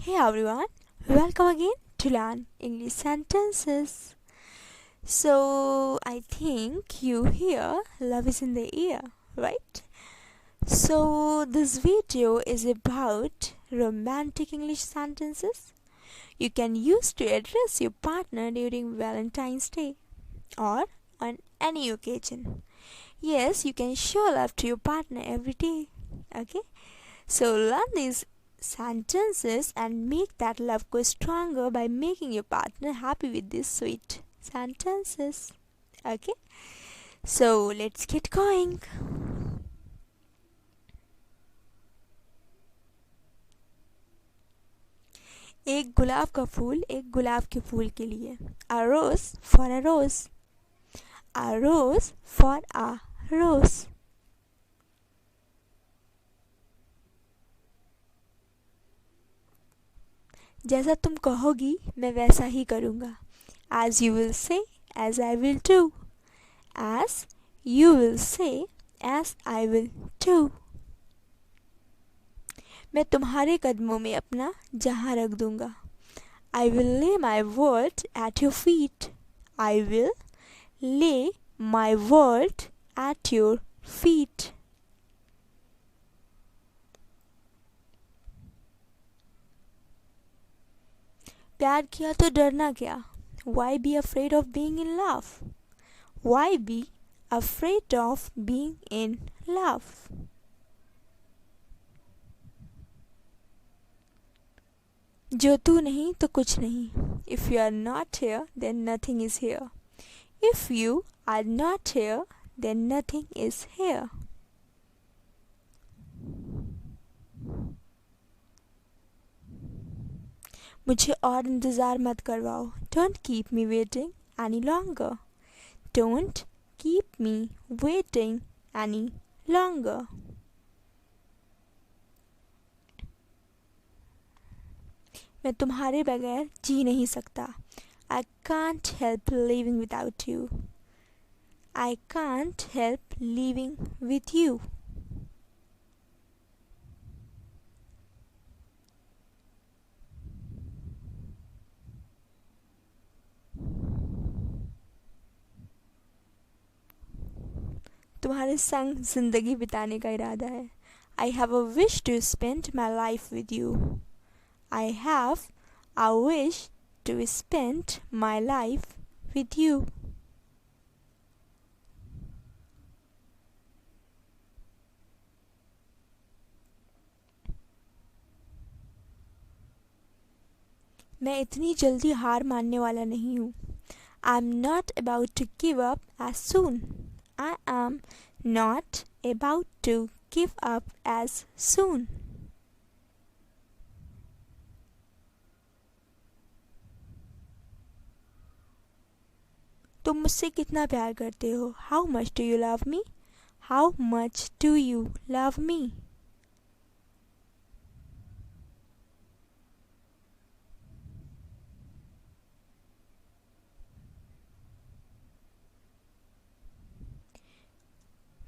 Hey everyone, welcome again to learn English sentences. So, I think you hear love is in the air, right? So, this video is about romantic English sentences you can use to address your partner during Valentine's Day or on any occasion. Yes, you can show love to your partner every day. Okay? So learn these sentences and make that love go stronger by making your partner happy with these sweet sentences. Okay? So let's get going. एक गुलाब का फूल एक गुलाब के फूल के लिए. A rose for a rose. A rose for a rose. जैसा तुम कहोगी मैं वैसा ही करूँगा. As you will say, as I will do. As you will say, as I will do. मैं तुम्हारे कदमों में अपना जहां रख दूंगा. I will lay my world at your feet. I will lay my world at your feet. प्यार किया तो डरना क्या? Why be afraid of being in love? Why be afraid of being in love? जो तू नहीं तो कुछ नहीं. If you are not here, then nothing is here. If you are not here, then nothing is here. मुझे और इंतज़ार मत करवाओ. Don't keep me waiting any longer. Don't keep me waiting any longer. मैं तुम्हारे बगैर जी नहीं सकता. I can't help living without you. I can't help living with you. तुम्हारे संग जिंदगी बिताने का इरादा है. I have a wish to spend my life with you. I have a wish to spend my life with you. मैं इतनी जल्दी हार मानने वाला नहीं हूँ. I'm not about to give up as soon. I am not about to give up as soon. तुम मुझसे कितना प्यार करते हो? How much do you love me? How much do you love me?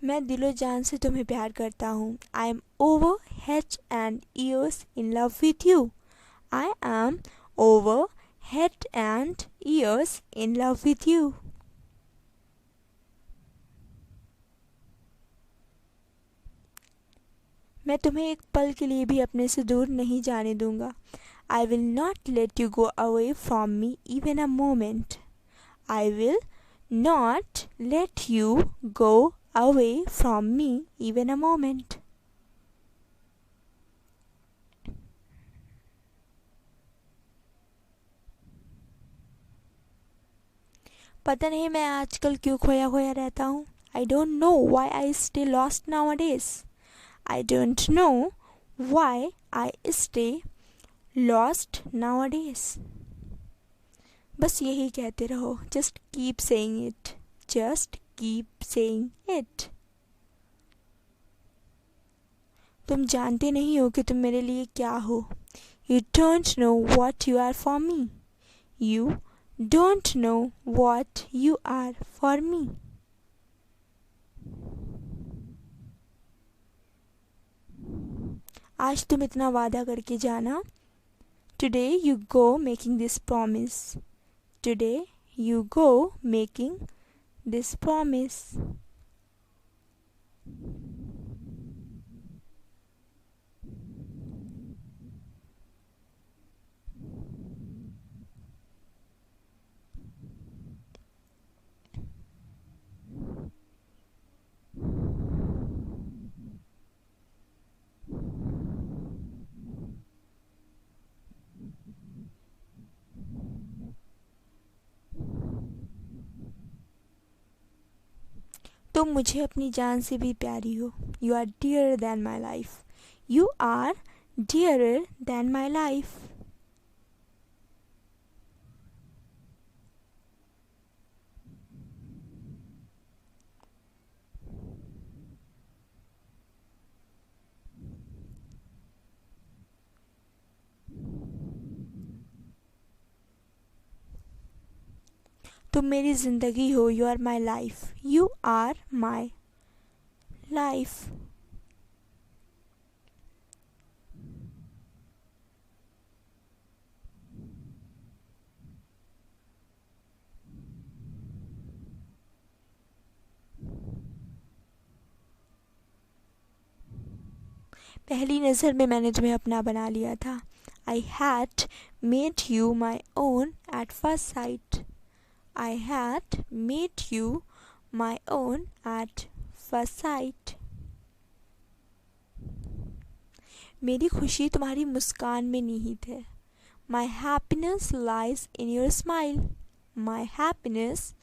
मैं दिलो जान से तुम्हें प्यार करता हूँ. I am over head and ears in love with you. I am over head and ears in love with you. मैं तुम्हें एक पल के लिए भी अपने से दूर नहीं जाने दूंगा. I will not let you go away from me even a moment. I will not let you go away from me even a moment. पता नहीं मैं आजकल क्यों खोया खोया रहता हूँ. I don't know why I stay lost nowadays. I don't know why I stay lost nowadays. बस यही कहते रहो. Just keep saying it. Just keep saying it. तुम जानते नहीं हो कि तुम मेरे लिए क्या हो. You don't know what you are for me. You don't know what you are for me. आज तुम इतना वादा करके जाना Today you go making this promise. Today you go making this promise. तुम मुझे अपनी जान से भी प्यारी हो. You are dearer than my life. You are dearer than my life. तुम मेरी ज़िंदगी हो. You are my life. You are my life. पहली नज़र में मैंने तुम्हें अपना बना लिया था. I had made you my own at first sight. I had made you my own at first sight. मेरी खुशी तुम्हारी मुस्कान में निहित है. My happiness lies in your smile. My happiness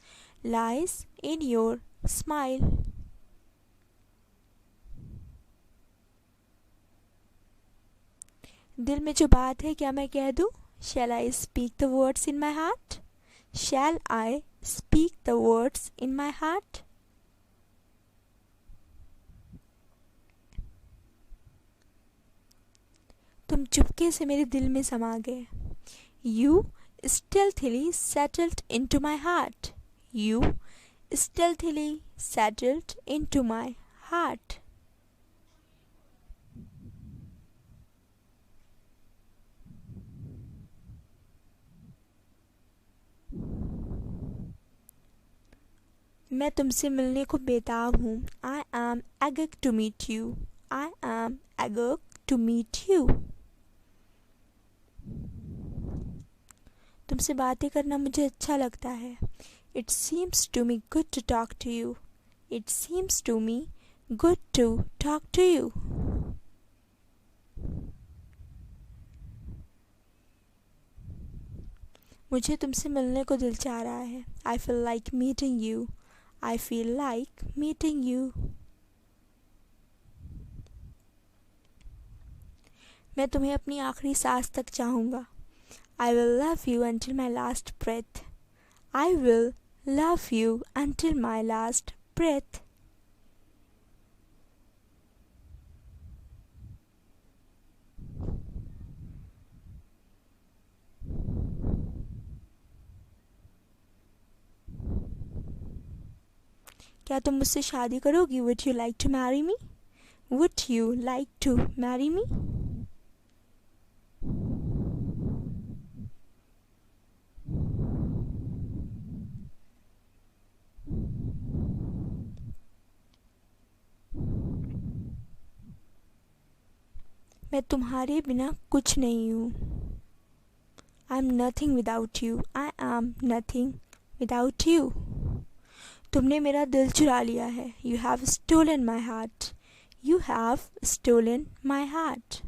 lies in your smile. दिल में जो बात है क्या मैं कह दूँ? Shall I speak the words in my heart? Shall I speak the words in my heart? तुम चुपके से मेरे दिल में समा गए. You stealthily settled into my heart. You stealthily settled into my heart. मैं तुमसे मिलने को बेताब हूँ. I am eager to meet you. I am eager to meet you. तुमसे बातें करना मुझे अच्छा लगता है. It seems to me good to talk to you. It seems to me good to talk to you. मुझे तुमसे मिलने को दिल चाह रहा है. I feel like meeting you. I feel like meeting you. मैं तुम्हें अपनी आखिरी सांस तक चाहूँगा. I will love you until my last breath. I will love you until my last breath. क्या तुम मुझसे शादी करोगी? Would you like to marry me? Would you like to marry me? मैं तुम्हारे बिना कुछ नहीं हूँ. I am nothing without you. I am nothing without you. तुमने मेरा दिल चुरा लिया है. You have stolen my heart. You have stolen my heart.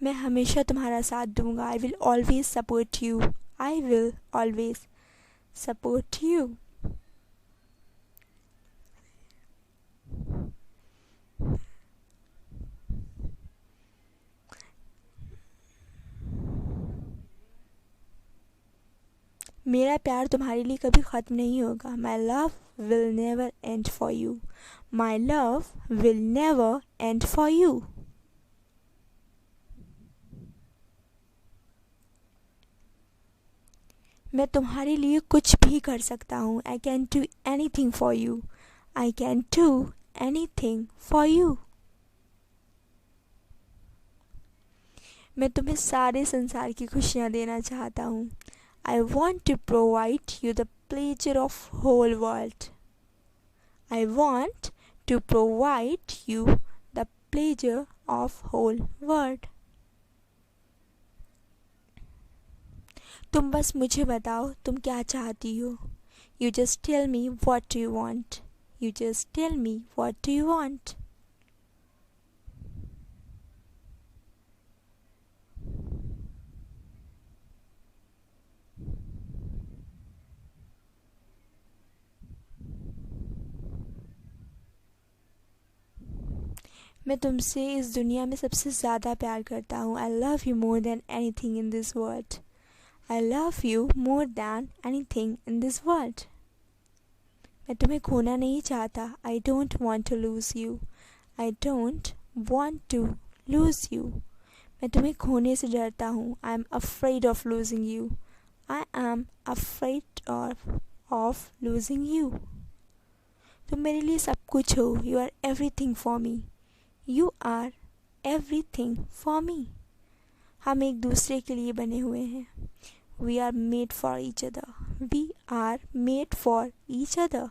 मैं हमेशा तुम्हारा साथ दूंगा. I will always support you. I will always support you. मेरा प्यार तुम्हारे लिए कभी ख़त्म नहीं होगा. My love will never end for you. My love will never end for you. मैं तुम्हारे लिए कुछ भी कर सकता हूँ. I can do anything for you. I can do anything for you. मैं तुम्हें सारे संसार की खुशियाँ देना चाहता हूँ. I want to provide you the pleasure of whole world. I want to provide you the pleasure of whole world. तुम बस मुझे बताओ तुम क्या चाहती हो. You just tell me what do you want. You just tell me what do you want. मैं तुमसे इस दुनिया में सबसे ज़्यादा प्यार करता हूँ. I love you more than anything in this world. I love you more than anything in this world. मैं तुम्हें खोना नहीं चाहता. I don't want to lose you. I don't want to lose you. मैं तुम्हें खोने से डरता हूँ. I am afraid of losing you. I am afraid of losing you. तुम मेरे लिए सब कुछ हो. You are everything for me. You are everything for me. हम एक दूसरे के लिए बने हुए हैं. We are made for each other. We are made for each other.